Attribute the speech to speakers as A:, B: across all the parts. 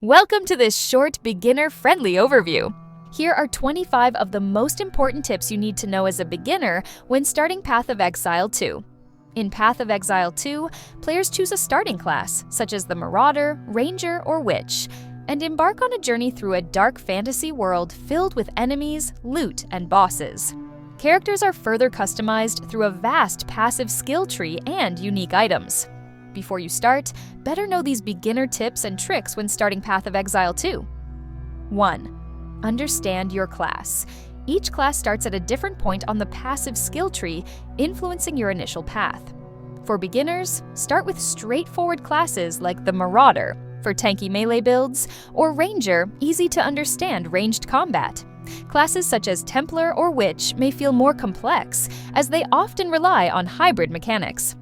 A: Welcome to this short, beginner-friendly overview. Here are 25 of the most important tips you need to know as a beginner when starting Path of Exile 2. In Path of Exile 2, players choose a starting class, such as the Marauder, Ranger, or Witch, and embark on a journey through a dark fantasy world filled with enemies, loot, and bosses. Characters are further customized through a vast passive skill tree and unique items. Before you start, better know these beginner tips and tricks when starting Path of Exile 2. 1. Understand your class. Each class starts at a different point on the passive skill tree, influencing your initial path. For beginners, start with straightforward classes like the Marauder for tanky melee builds, or Ranger, easy to understand ranged combat. Classes such as Templar or Witch may feel more complex, as they often rely on hybrid mechanics.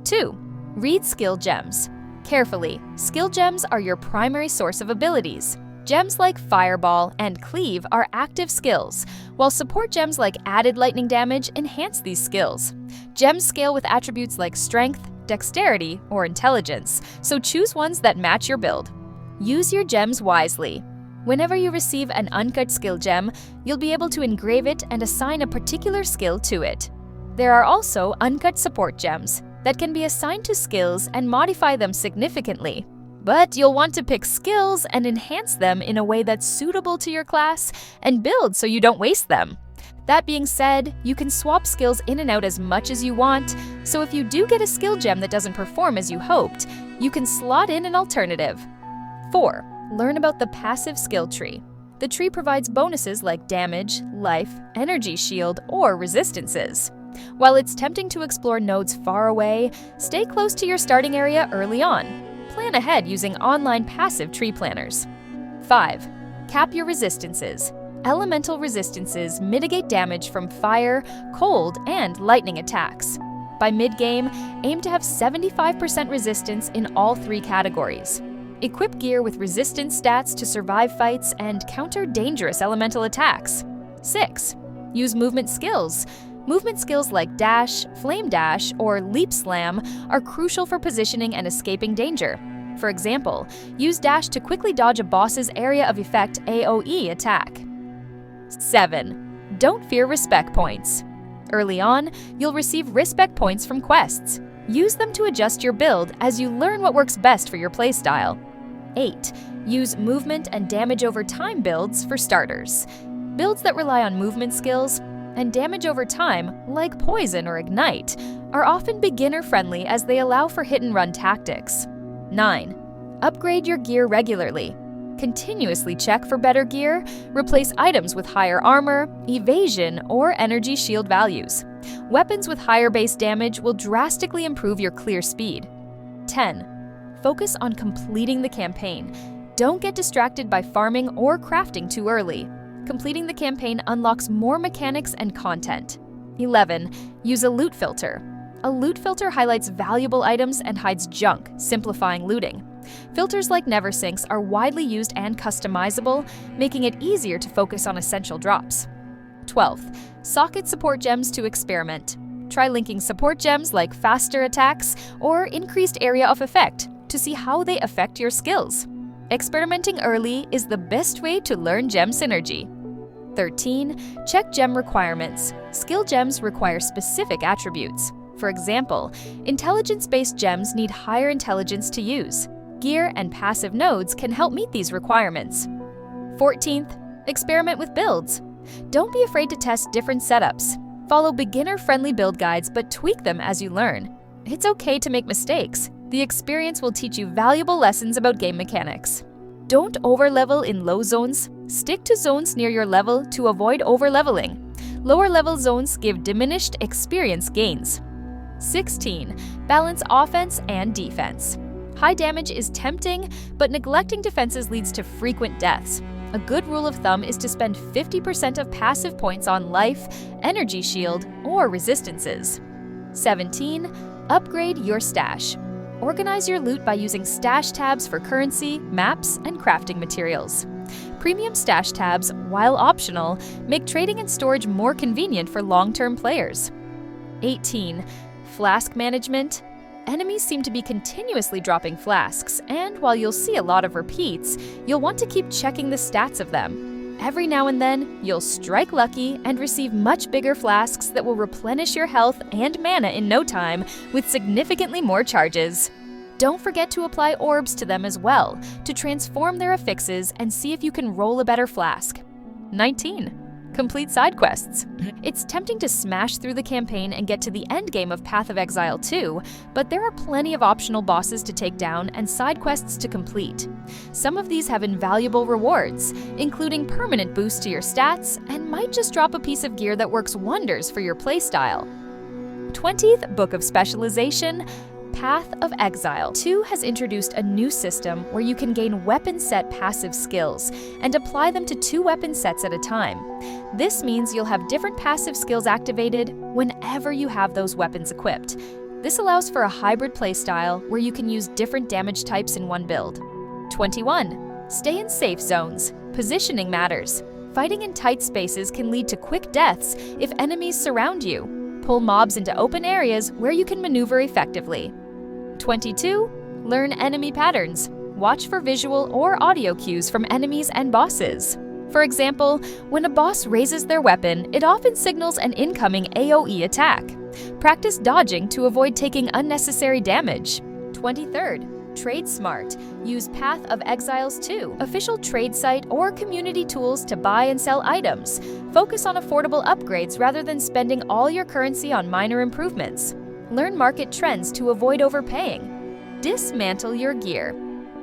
A: 2. Read skill gems. Carefully, skill gems are your primary source of abilities. Gems like Fireball and Cleave are active skills, while support gems like added lightning damage enhance these skills. Gems scale with attributes like Strength, Dexterity, or Intelligence, so choose ones that match your build. Use your gems wisely. Whenever you receive an uncut skill gem, you'll be able to engrave it and assign a particular skill to it. There are also uncut support gems that can be assigned to skills and modify them significantly. But you'll want to pick skills and enhance them in a way that's suitable to your class and build so you don't waste them. That being said, you can swap skills in and out as much as you want, so if you do get a skill gem that doesn't perform as you hoped, you can slot in an alternative. 4. Learn about the passive skill tree. The tree provides bonuses like damage, life, energy shield, or resistances. While it's tempting to explore nodes far away, stay close to your starting area early on. Plan ahead using online passive tree planners. 5. Cap your resistances. Elemental resistances mitigate damage from fire, cold, and lightning attacks. By mid-game, aim to have 75% resistance in all three categories. Equip gear with resistance stats to survive fights and counter dangerous elemental attacks. 6. Use movement skills. Movement skills like Dash, Flame Dash, or Leap Slam are crucial for positioning and escaping danger. For example, use Dash to quickly dodge a boss's area of effect AoE attack. 7. Don't fear respec points. Early on, you'll receive respec points from quests. Use them to adjust your build as you learn what works best for your playstyle. 8. Use movement and damage over time builds for starters. Builds that rely on movement skills and damage over time, like Poison or Ignite, are often beginner-friendly as they allow for hit-and-run tactics. 9. Upgrade your gear regularly. Continuously check for better gear, replace items with higher armor, evasion, or energy shield values. Weapons with higher base damage will drastically improve your clear speed. 10. Focus on completing the campaign. Don't get distracted by farming or crafting too early. Completing the campaign unlocks more mechanics and content. 11. Use a loot filter. A loot filter highlights valuable items and hides junk, simplifying looting. Filters like Neversinks are widely used and customizable, making it easier to focus on essential drops. 12. Socket support gems to experiment. Try linking support gems like faster attacks or increased area of effect to see how they affect your skills. Experimenting early is the best way to learn gem synergy. 13. Check gem requirements. Skill gems require specific attributes. For example, intelligence-based gems need higher intelligence to use. Gear and passive nodes can help meet these requirements. 14th. Experiment with builds. Don't be afraid to test different setups. Follow beginner-friendly build guides, but tweak them as you learn. It's okay to make mistakes. The experience will teach you valuable lessons about game mechanics. Don't overlevel in low zones. Stick to zones near your level to avoid overleveling. Lower level zones give diminished experience gains. 16. Balance offense and defense. High damage is tempting, but neglecting defenses leads to frequent deaths. A good rule of thumb is to spend 50% of passive points on life, energy shield, or resistances. 17. Upgrade your stash. Organize your loot by using stash tabs for currency, maps, and crafting materials. Premium stash tabs, while optional, make trading and storage more convenient for long-term players. 18. Flask management. enemies seem to be continuously dropping flasks, and while you'll see a lot of repeats, you'll want to keep checking the stats of them. Every now and then, you'll strike lucky and receive much bigger flasks that will replenish your health and mana in no time with significantly more charges. Don't forget to apply orbs to them as well to transform their affixes and see if you can roll a better flask. 19. Complete side quests. It's tempting to smash through the campaign and get to the endgame of Path of Exile 2, but there are plenty of optional bosses to take down and side quests to complete. Some of these have invaluable rewards, including permanent boosts to your stats, and might just drop a piece of gear that works wonders for your playstyle. 20th Book of Specialization, Path of Exile 2 has introduced a new system where you can gain weapon set passive skills and apply them to 2 weapon sets at a time. This means you'll have different passive skills activated whenever you have those weapons equipped. This allows for a hybrid playstyle where you can use different damage types in one build. 21. Stay in safe zones. Positioning matters. Fighting in tight spaces can lead to quick deaths if enemies surround you. Pull mobs into open areas where you can maneuver effectively. 22. Learn enemy patterns. Watch for visual or audio cues from enemies and bosses. For example, when a boss raises their weapon, it often signals an incoming AoE attack. Practice dodging to avoid taking unnecessary damage. 23rd. Trade smart. Use Path of Exiles 2, official trade site or community tools to buy and sell items. Focus on affordable upgrades rather than spending all your currency on minor improvements. Learn market trends to avoid overpaying. Dismantle your gear.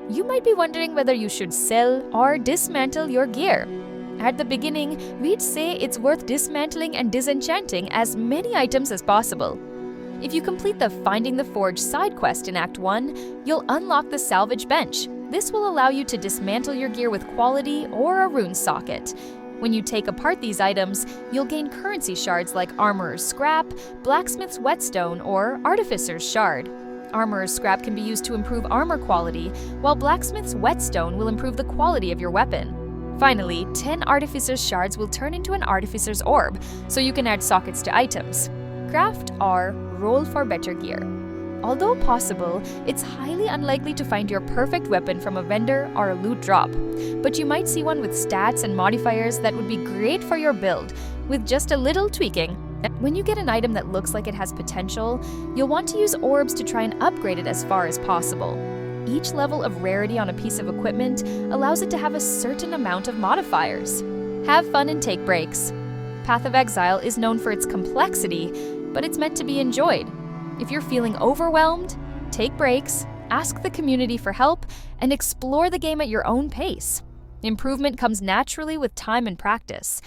A: You might be wondering whether you should sell or dismantle your gear. At the beginning, we'd say it's worth dismantling and disenchanting as many items as possible. If you complete the Finding the Forge side quest in Act 1, you'll unlock the Salvage Bench. This will allow you to dismantle your gear with quality or a rune socket. When you take apart these items, you'll gain currency shards like Armorer's Scrap, Blacksmith's Whetstone, or Artificer's Shard. Armorer's Scrap can be used to improve armor quality, while Blacksmith's Whetstone will improve the quality of your weapon. Finally, 10 Artificer's Shards will turn into an Artificer's Orb, so you can add sockets to items. Craft or roll for better gear. Although possible, it's highly unlikely to find your perfect weapon from a vendor or a loot drop, but you might see one with stats and modifiers that would be great for your build, with just a little tweaking. When you get an item that looks like it has potential, you'll want to use orbs to try and upgrade it as far as possible. Each level of rarity on a piece of equipment allows it to have a certain amount of modifiers. Have fun and take breaks. Path of Exile is known for its complexity, but it's meant to be enjoyed. If you're feeling overwhelmed, take breaks, ask the community for help, and explore the game at your own pace. Improvement comes naturally with time and practice.